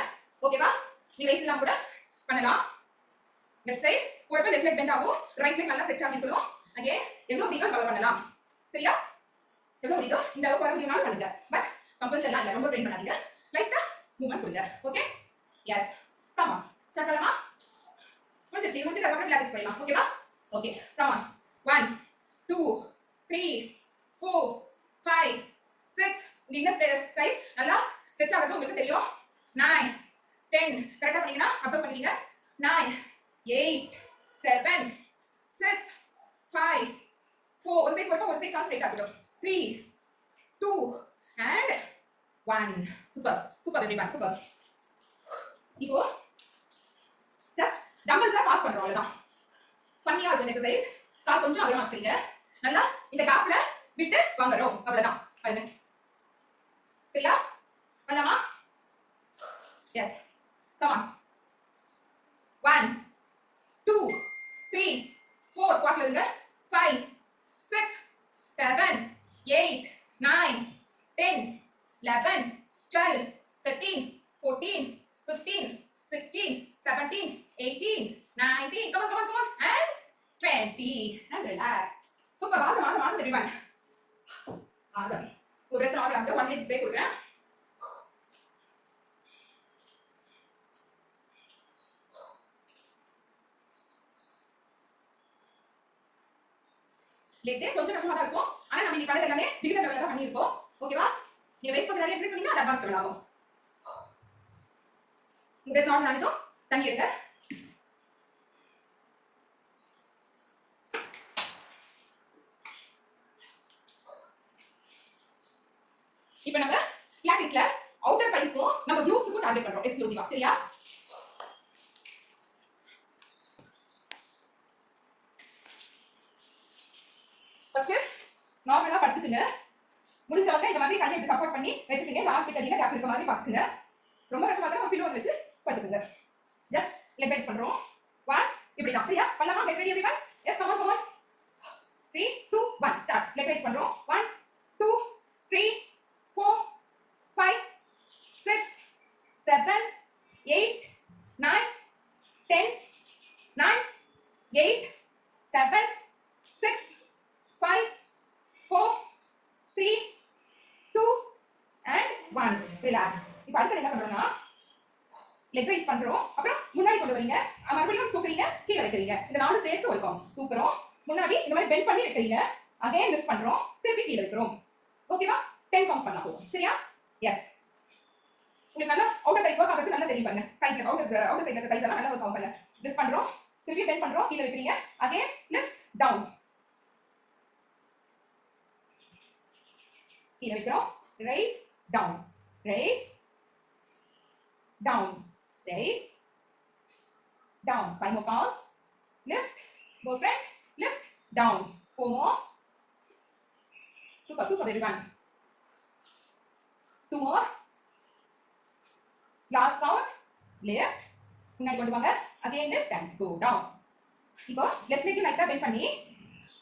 ஓகேவா? நீ வெயிட்ஸ் இல்லாம கூட பண்ணலாம். லெஃப்ட் சைடு ஒரு லெஃப்ட் லெக் பெண்ட் ஆகும். ரைட் லெக் நல்லா ஸ்ட்ரெச் ஆகிக்கணும். அங்கே எவ்வளவு முடியுதோ அவ்வளவு பண்ணலாம். சரியா? எவ்வளவு முடியுதோ இந்த அளவுக்கு வர முடியும்னாலும் பண்ணுங்க. பட் கம்பல்ஷன்லாம் இல்லை. ரொம்ப ஸ்ட்ரெயின் பண்ணாதீங்க. லைட்டா மூவ்மெண்ட் கொடுங்க. Okay? Yes. Come on. Start பண்ணலாமா? முடிஞ்சிருச்சு. முடிஞ்சதுக்கப்புறம் பிளாட்டிஸ் போயிடலாம். ஓகேவா? ஓகே. Come on. 1 2 3 4 5 6 இந்த இன்னர் டைஸ் நல்லா ஸ்ட்ரெச் ஆகிறது உங்களுக்கு தெரியும். 9 10 கரெக்டா பண்ணீங்கன்னா அப்சர்வ் பண்ணிக்கங்க. 9 8 7 6 5 4 ஒரு சைடு போறப்ப ஒரு சைடு கால் ஸ்ட்ரைட் ஆகட்டும். 3 2 and 1. Super super everyone. Super. இப்போ ஜஸ்ட் டம்பிள்ஸா பாஸ் பண்றோம். அவ்வளவுதான். ஃபன்னியா இருக்கும் எக்ஸசைஸ். கால் கொஞ்சம் அகலமா வச்சுக்கீங்க. நல்லா இந்த கேப்ல விட்டு வாங்குறோம். அவ்வளவுதான். பாருங்க. சரியா? பண்ணலாமா? எஸ். Come on. 1 2 3 4 ஸ்குவாட்ல இருங்க. 5 6 7 8 9 10 11 12 13 14 15 16 17 18 19 come on and 20 and relax. Super. Awesome everyone. Awesome. ஒரு breath நார்மல் ஆகிட்டு 1 minute break கொடுக்குறேன். லேட்டே கொஞ்சம் கஷ்டமா தான் இருக்கும். ஆனா நம்ம இன்னைக்கு பண்ணது எல்லாமே பிகினர் லெவல்ல தான் பண்ணியிருக்கோம். ஓகேவா? நீங்க வெயிட் கொஞ்சம் நிறைய இன்க்ரீஸ் பண்ணீங்கன்னா அது அட்வான்ஸ் லெவல் ஆகும். உங்க breath நார்மல் ஆகிட்டும். தண்ணி எடுங்க. இப்போ நம்ம பிளாட்டிஸ்ல அவுட்டர் தைஸ்க்கும் நம்ம க்ளூட்ஸ்க்கும் டார்கெட் பண்றோம் எக்ஸ்க்ளூசிவா. சரியா? ஃபர்ஸ்ட் நார்மலா படுத்துக்குங்க. முடிஞ்சவங்க இந்த மாதிரி கையை சப்போர்ட் பண்ணி வச்சுக்கோங்க. லாக் கிட்ட அடியில கேப் இருக்க மாதிரி பாத்துக்குங்க. ரொம்ப கஷ்டமா இருந்தா ஒரு பில்லோ வச்சு படுத்துக்குங்க. ஜஸ்ட் லெக் ரைஸ் பண்றோம். 1 இப்படி தான். சரியா? பண்ணலாமா? Get ready everyone. Yes, come on come on. 3 2 1 start. Leg raise பண்றோம். 1 2 3 4 5 6 7 8 9 10 9 8 7 6 5 4 3 2 and 1. ரிலாக்ஸ். இப்போ அடுத்து என்ன பண்றோம்னா லெக் ரைஸ் பண்றோம். அப்புறம் முன்னாடி கொண்டு வரீங்க. மறுபடியும் தூக்குறீங்க, கீழே வைக்கிறீங்க. இந்த நாலு சேர்த்து இருக்கும். தூக்குறோம், முன்னாடி இந்த மாதிரி பெண்ட் பண்ணி வைக்கிறீங்க. அகைன் லிஃப்ட் பண்றோம், திருப்பி கீழே வைக்கிறோம். ஓகேவா? 10 கவுண்ட்ஸ் பண்ணா போதும். சரியா? எஸ். உங்களுக்கு நல்லா அவுட்டர் தைஸ் வர்க் ஆகிறது நல்லா தெரியும் பாருங்க. சைடுல அவுட்டர் சைடுல இருக்க தைஸ் எல்லாம் நல்லா வர்க் ஆகும் பாருங்க. லிஃப்ட் பண்றோம், திருப்பி பெண்ட் பண்றோம், கீழே வைக்கிறீங்க. Again lift down. கீழே வைக்கிறோம், raise down, raise down, raise down. 5 more counts. Lift, go front, lift, down. 4 more. Super, super everyone. 2 more. Last count. Lift. முன்னாடி கொண்டு வாங்க. Again lift and go down. இப்போ left leg லைட்டா bend பண்ணி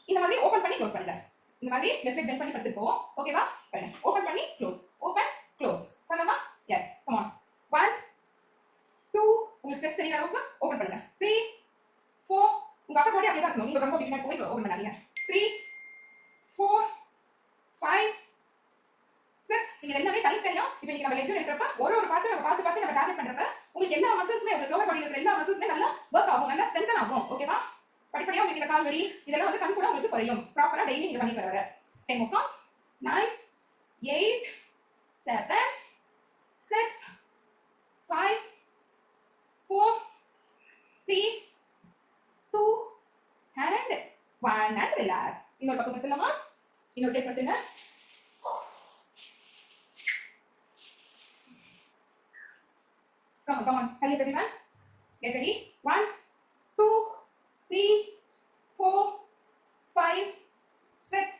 இந்த மாதிரி ஓபன் பண்ணி க்ளோஸ் பண்ணுங்க. இந்த மாதிரி left leg bend பண்ணி படுத்துக்கோ. ஓகேவா? பாருங்க. ஓபன் பண்ணி க்ளோஸ். Open close. பண்ணலாமா? எஸ். Come on. 1 2 உங்களுக்கு ஸ்டெப்ஸ் தெரியற அளவுக்கு ஓபன் பண்ணுங்க. 3 4 உங்க அப்பர் பாடி அப்படியே தான் இருக்கணும். நீங்க ரொம்ப பின்னாடி போய் ஓபன் பண்ணாதீங்க. 3 4 5 6 நீங்க எல்லாமே தனித்தனியா இப்போ நீங்க நம்ம லெக் எடுக்கறப்ப ஒரு பார்த்து நம்ம பார்த்து நம்ம டார்கெட் பண்றப்ப உங்களுக்கு எல்லா மசில்ஸ்மே உங்க லோவர் பாடியில இருக்கிற எல்லா மசில்ஸ்மே நல்லா வர்க் ஆகும், நல்லா ஸ்ட்ரென்தன் ஆகும். ஓகேவா? படிப்படியா உங்களுக்கு இந்த கால் வலி இதெல்லாம் வந்து கண் கூட உங்களுக்கு குறையும். ப்ராப்பரா டெய்லி நீங்க பண்ணி வர 10 more counts. 9 8 7 6 5 4 3 2 and 1 and relax. இன்னொரு பக்கம் படுத்தலாமா? இன்னொரு step படுத்துங்க. Come on, hurry up everyone. Get ready. 1 2 3 4 5 6.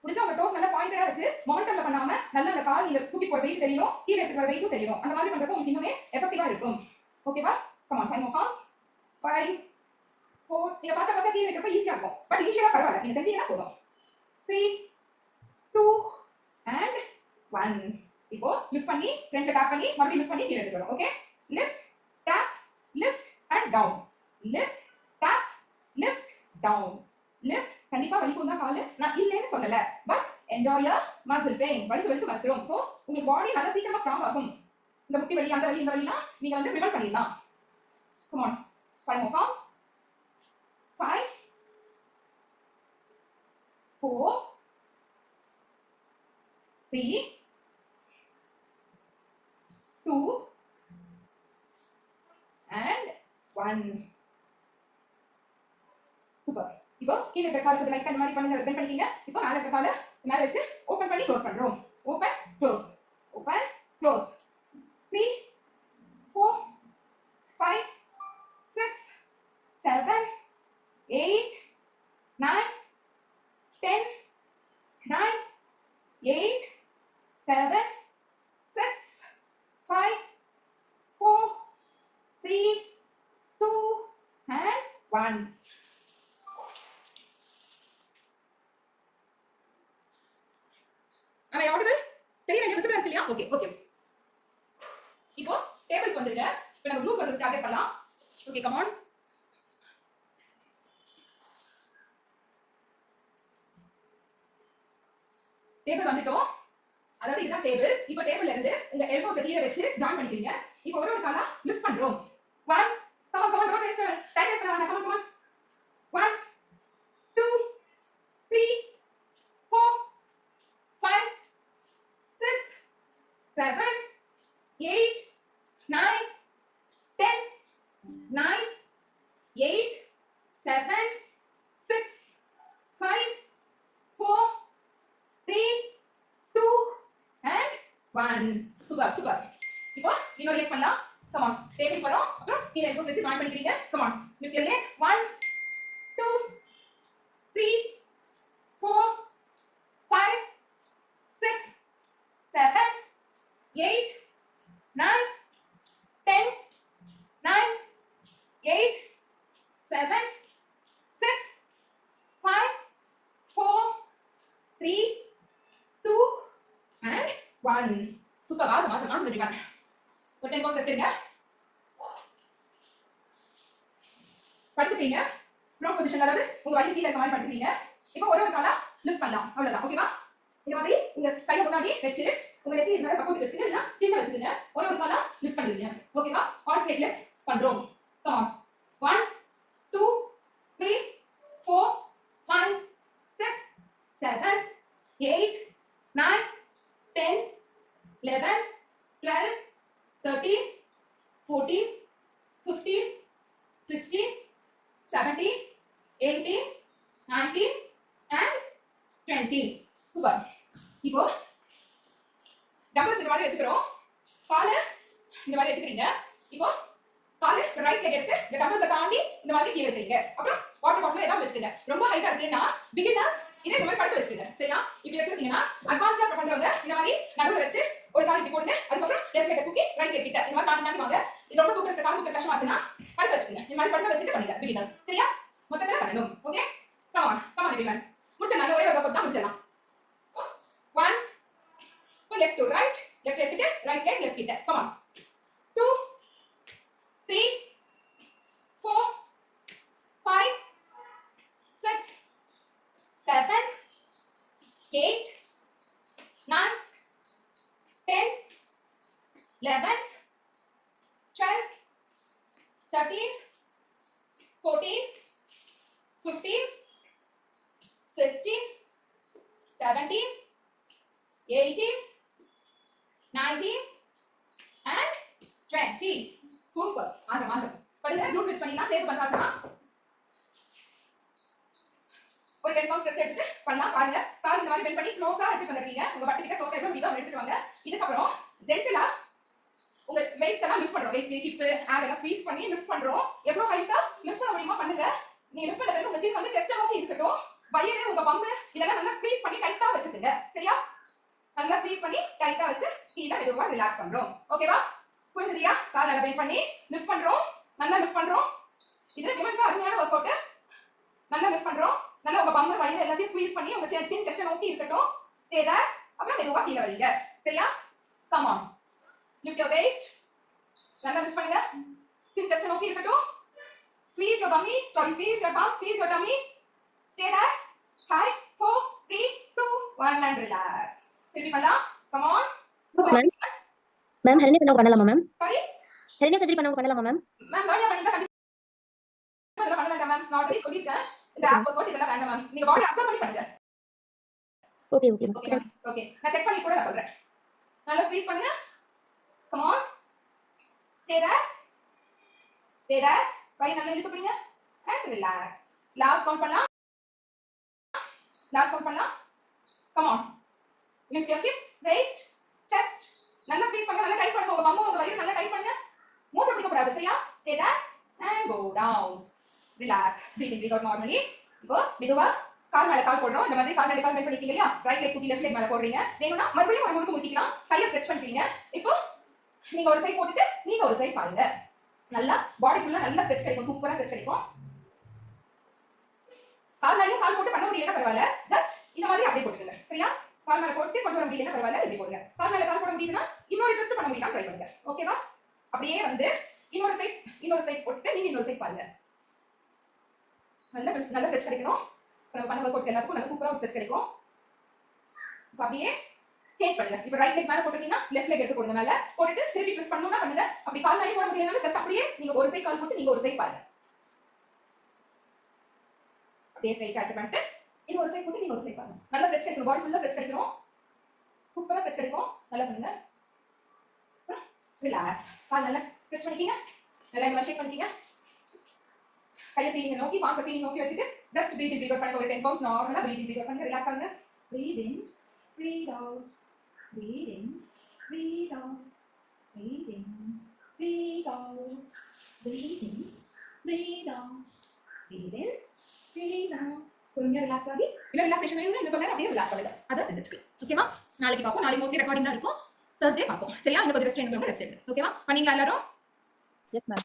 புடிச்சா உங்க டோஸ் நல்லா பாயிண்டடா வச்சு மொமெண்டம்ல பண்ணாம நல்லா அந்த கால் நீங்க தூக்கி போற வெயிட் தெரியணும், கீழ எடுத்து வர வெயிட்டும் தெரியணும். அந்த மாதிரி பண்றப்ப உங்களுக்கு இன்னுமே எஃபெக்டிவா இருக்கும். ஓகேவா? கம் ஆன். 5 more counts. 5 4 நீங்க பாஸ்டா கீழ வைக்கிறப்ப ஈஸியா இருக்கும். பட் இனிஷியலா பரவாயில்லை, நீங்க செஞ்சீங்கன்னா போதும். 3 2 and 1. இப்போ லிஃப்ட் பண்ணி ஃப்ரண்ட்ல டாப் பண்ணி மறுபடியும் லிஃப்ட் பண்ணி கீழ எடுத்து வரோம். Okay? Lift top lift and down. Lift top lift down. Lift. கண்டிப்பா வலிக்கும் தான் கால், நான் இல்லைன்னு சொல்லல. But enjoy your muscle pain. வலிச்சு மத்துறோம். ஸோ உங்க பாடி நல்லா சீக்கிரமா ஸ்ட்ராங் ஆகும். இந்த முட்டி வலி அந்த வலி இந்த வலிலாம் நீங்க வந்து ப்ரிவென்ட் பண்ணிடலாம். Come on. 5 more counts. 5 4 3 2 and 1. Super. இப்போ கீழ இருக்க காலுக்கு லைட்டா இந்த மாதிரி பண்ணுங்க, பெண்ட் பண்ணிக்கங்க. இப்போ மேல இருக்க காலை மேல வச்சு ஓபன் பண்ணி க்ளோஸ் பண்றோம். Open close open close. 3 4 5 6 7 8 9 10 9 8 7 6 5 4 3 2 and 1. Am I audible? தெரியுங்க, விசிபிளா இருக்கு இல்லையா? Okay okay. இப்போ டேபிளுக்கு வந்துருங்க. இப்போ நம்ம குரூப் மசில்ஸ் டார்கெட் பண்ணலாம். Okay, come on. டேபிள் வந்துட்டோம். அதாவது இதுதான் டேபிள். இப்போ டேபிள்ல இருந்து உங்க எல்போஸ் கீழ வச்சு ஜாயின் பண்ணிக்கிறீங்க. இப்போ ஒரு காலா லிஃப்ட் பண்றோம். 1 come on don't waste your time. Come on 1 2 3 4 5 6 7 8 9 10 9 8 7 6 5 4 3 2 and 1. Super. இப்போ இன்னொரு leg பண்ணலாம். Come on. Table வரோம். அப்புறம் கீழ elbows வச்சு join பண்ணிக்கிறீங்க. Come on. Lift your leg. 1 2 3 4 5 6 7 8 9 10 9 8 7 6 5 4 3 2 and 1. Super. awesome very good. ஒரு 10 கவுண்ட்ஸ் எடுங்க. படுத்துட்டீங்க. ப்ரோ பொசிஷன்ல, அதாவது உங்க வலி கீழ இருக்க மாதிரி படுத்துட்டீங்க. இப்போ ஒரு காலா லிஃப்ட் பண்ணலாம். அவ்வளவுதான். ஓகேவா? இந்த மாதிரி உங்க கையை முன்னாடி வச்சு உங்க நெத்தி மேல சப்போர்ட் வச்சுட்டு இல்ல சின்ன வச்சுடுங்க. ஒரு காலா லிஃப்ட் பண்ணுவீங்க. ஓகேவா? ஆல்டர்னேட் லெக்ஸ் பண்றோம். Come on. 1 2 3 4 5 6 7 8 9 10 11 12 13 14 15 16 17 18 19 and 20. சூப்பர். இப்போ டம்பிள்ஸ் இந்த மாதிரி வச்சுக்கிறோம். காலை இந்த மாதிரி வச்சுக்கிறீங்க. இப்போ காலை ரைட் லெக் எடுத்து இந்த டம்பிள்ஸை தாண்டி இந்த மாதிரி கீழே வைக்கிறீங்க. அப்புறம் வாட்டர் பாட்டில் ஏதாவது வச்சுக்கோங்க. ரொம்ப ஹைட்டா இருக்குன்னா பிகினர்ஸ் இதே இந்த மாதிரி படிச்சு வச்சுக்கோங்க. சரியா? இப்படி வச்சிருக்கீங்கன்னா அட்வான்ஸ்டா பண்றவங்க இந்த மாதிரி நடுவுல வச்சு ஒரு கால் இப்படி போடுங்க. அதுக்கப்புறம் லெஃப்ட் லெக் தூக்கி ரைட் லெக் கிட்ட இந்த மாதிரி தாண்டி வாங்க. இது ரொம்ப தூக்க கால் தூக்க கஷ்டமா இருக்குன்னா படுக்க வச்சுக்கோங்க. இந்த மாதிரி படுக்க வச்சுட்டு பண்ணுங்க பிகினர்ஸ். சரியா? மொத்தத்துல பண்ணணும். ஓகே? Come on everyone. முடிச்ச நல்ல ஒரே வர்க் அவுட் தான் முடிச்சலாம். 1 left to right கிட்ட right leg left கிட்ட. Come on. 2 3 4 5 6 7 8 9 10 11 12 13 14 15 16 17 18 19 and 20. Super. awesome. படுங்க. glute bridge பண்ணினா சேது பந்தாசனா. ஒரு 10 கவுண்ட்ஸ் ஸ்ட்ரெஸ் எடுத்து பண்ணலாம். பாருங்க. கால் இந்த மாதிரி பெண்ட் பண்ணி க்ளோஸா எடுத்து வந்துறீங்க. உங்க பட்டு கிட்ட க்ளோஸா எடுத்து மீதம் எடுத்துட்டு வாங்க. இதுக்கு அப்புறம் ஜென்டலா உங்க வெயிஸ்ட் எல்லாம் லிஃப்ட் பண்றோம். வெயிஸ்ட் ஹிப் ஆப் எல்லாம் ஸ்குவீஸ் பண்ணி லிஃப்ட் பண்றோம். எவ்வளவு ஹைட்டா லிஃப்ட் பண்ண முடியுமா பண்ணுங்க. நீங்க லிஃப்ட் பண்ண பிறகு உங்க chin வந்து செஸ்ட் நோக்கி இருக்கட்டும். வயிறு உங்க பம்பு இதெல்லாம் நல்லா ஸ்குவீஸ் பண்ணி டைட்டா வச்சுக்கோங்க. சரியா? நல்லா ஸ்குவீஸ் பண்ணி டைட்டா வச்சு கீழ மெதுவா ரிலாக்ஸ் பண்றோம். ஓகேவா? புரிஞ்சுதியா? கால் நல்லா பெண்ட் பண்ணி லிஃப்ட் பண்றோம். நல்லா லிஃப்ட் பண்றோம். இது விமனுக்கு அருமையான வொர்க் அவுட். நல்லா லிஃப்ட் பண்றோம். நல்லா உங்க பம்பு வயிறு எல்லாத்தையும் ஸ்குவீஸ் பண்ணி உங்க chin செஸ்ட் நோக்கி இருக்கட்டும். Stay there. அப்புறம் மெதுவா கீழ வரீங்க. சரியா? Come on. Lift your waist. நல்லா லிஃப்ட் பண்ணுங்க. chin செஸ்ட் நோக்கி இருக்கட்டும். Squeeze your tummy. Squeeze your bum. Squeeze your tummy. Stay there. 5 4 3 2 1 and relax. திருப்பி பண்ணலாம். Come on. மேம் ஹெர்னியா பண்ணலாமா மேம்? Sorry. ஹெர்னியா சர்ஜரி பண்ணலாமா மேம்? மேம் ஹெர்னியா பண்ணிட்டா கண்டிப்பா இதெல்லாம் பண்ண வேண்டாம் மேம். நான் ஆல்ரெடி சொல்லிருக்கேன். இந்த ஆப் ஒர்க் இதெல்லாம் வேண்டாம் மேம். நீங்க பாடி அப்சர்வ் பண்ணி பண்ணுங்க. ஓகே. ஓகே. நான் செக் பண்ணி கூட நான் சொல்றேன். நல்லா ஸ்குவீஸ் பண்ணுங்க. Come on. Stay there. வயிறு நல்லா இழுத்து பிடிங்க. And relax. Last count பண்ணலாம். Come on. Lift your hip, waist, chest. நல்லா ஸ்குவீஸ் பண்ணுங்க. நல்லா டைட் பண்ணுங்க. உங்க பம்பு உங்க வயிறு நல்லா டைட் பண்ணுங்க. மூச்சு பிடிக்க கூடாது. சரியா? Stay there and go down. Relax. Breathe out normally. இப்போ மெதுவா கால் மேல கால் போடுறோம். இந்த மாதிரி கால் மேல கால் பெண்ட் பண்ணிட்டீங்க இல்லையா? ரைட் லெக் தூக்கி லெஃப்ட் லெக் மேல போடுறீங்க. வேணும்னா மறுபடியும் ஒரு முறுக்கு முட்டிக்கலாம். கையை ஸ்ட்ரெச் பண்ணிட்டீங்க. இப்போ நீங்க ஒரு சைடு போட்டுட்டு நீங்க ஒரு சைடு பாருங்க. நல்லா பாடி ஃபுல்லா நல்லா ஸ்ட்ரெச் கிடைக்கும். சூப்பரா ஸ்ட்ரெச் கிடைக்கும். கால் மேலயும் கால் போட்டு பண்ண முடியலன்னா பரவாயில்ல. ஜஸ்ட் இந்த மாதிரி அப்படியே போட்டுக்கங்க. சரியா? கால் மேல போட்டு கொண்டு வர முடியலன்னா பரவாயில்ல. இப்படி போடுங்க. கால் மேல கால் போட முடியுதுன்னா இன்னொரு ட்விஸ்ட் பண்ண முடியுமா ட்ரை பண்ணுங்க. ஓகேவா? அப்படியே வந்து இன்னொரு சைடு போட்டு நீங்க இன்னொரு சைடு பாருங்க. நல்ல ஸ்ட்ரெச் கிடைக்கும். நம்ம பண்ண வொர்க் அவுட் எல்லாத்துக்கும் நல்ல சூப்பரா ஸ்ட்ரெச் கிடைக்கும். இப்போ அப்படியே சேஞ்ச் பண்ணுங்க. இப்போ ரைட் லெக் மேல போட்டுட்டீங்கன்னா லெஃப்ட் லெக் எடுத்து போடுங்க. மேல போட்டுட்டு திருப்பி ட்விஸ்ட் பண்ணனும்னா பண்ணுங்க. அப்படி கால் மேல போட முடியலன்னா ஜஸ்ட் அப்படியே நீங்க ஒரு சைடு கால் போட்டு நீங்க ஒரு சைடு பாருங்க. அப்படியே ஸ்ட்ரைட் கட் பண்ணிட்டு இது ஒரு சைடு போட்டு நீங்க ஒரு சைடு பாருங்க. நல்லா ஸ்ட்ரெச் கிடைக்கும். பாடி ஃபுல்லா ஸ்ட்ரெச் கிடைக்கும். சூப்பரா ஸ்ட்ரெச் கிடைக்கும். நல்லா பண்ணுங்க. ரிலாக்ஸ். கால் நல்லா ஸ்ட்ரெச் பண்ணிக்கங்க. நல்லா இந்த மாதிரி ஷேக் பண்ணிக்கங்க. கையை சீலிங் நோக்கி பால்ஸ் சீலிங் நோக்கி வச்சுட்டு just breathe in breathe out பண்ணுங்க. ஒரு 10 கவுண்ட்ஸ் நார்மலா பிரீத் இன் பிரீத் அவுட் பண்ணுங்க. ரிலாக்ஸ் ஆகுங்க. Breathe in breathe out. Breathe in breathe out. breathe in, breathe out, breathe in, breathe out, breathe in, breathe out. பொறுமையா relax ஆகி இல்ல relaxation வேணும்னா இன்னும் கொஞ்ச நேரம் அப்படியே ரிலாக்ஸ் ஆகுது அதான் செஞ்சுட்டு ஓகேவா நாளைக்கு பார்ப்போம் நாளைக்கு மோஸ்ட்லி ரெக்கார்டிங் தான் இருக்கும் Thursday பார்ப்போம் சரியா இன்னும் கொஞ்சம் ரெஸ்ட் வேணும்னா ரெஸ்ட் எடுங்க ஓகேவா பண்ணீங்களா எல்லாரும் எஸ் மேம்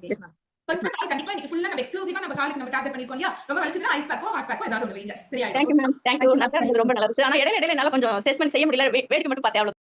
எஸ் மேம் கொஞ்சம் நாள் கண்டிப்பா இன்னைக்கு ஃபுல்லா நம்ம எக்ஸ்க்ளூசிவா நம்ம காலுக்கு நம்ம டார்கெட் பண்ணிருக்கோம் இல்லையா ரொம்ப வலிச்சதுனா ஐஸ் பேக்கோ ஹாட் பேக்கோ ஏதாவது ஒன்று வைங்க சரியா தேங்க்யூ மேம் தேங்க்யூ நல்லா இருந்தது ரொம்ப நல்லா இருந்துச்சு ஆனா இடையில இடையில என்னால கொஞ்சம் ஸ்டேட்மெண்ட் செய்ய முடியல வேடிக்கை மட்டும் பார்த்தேன் அவ்வளவு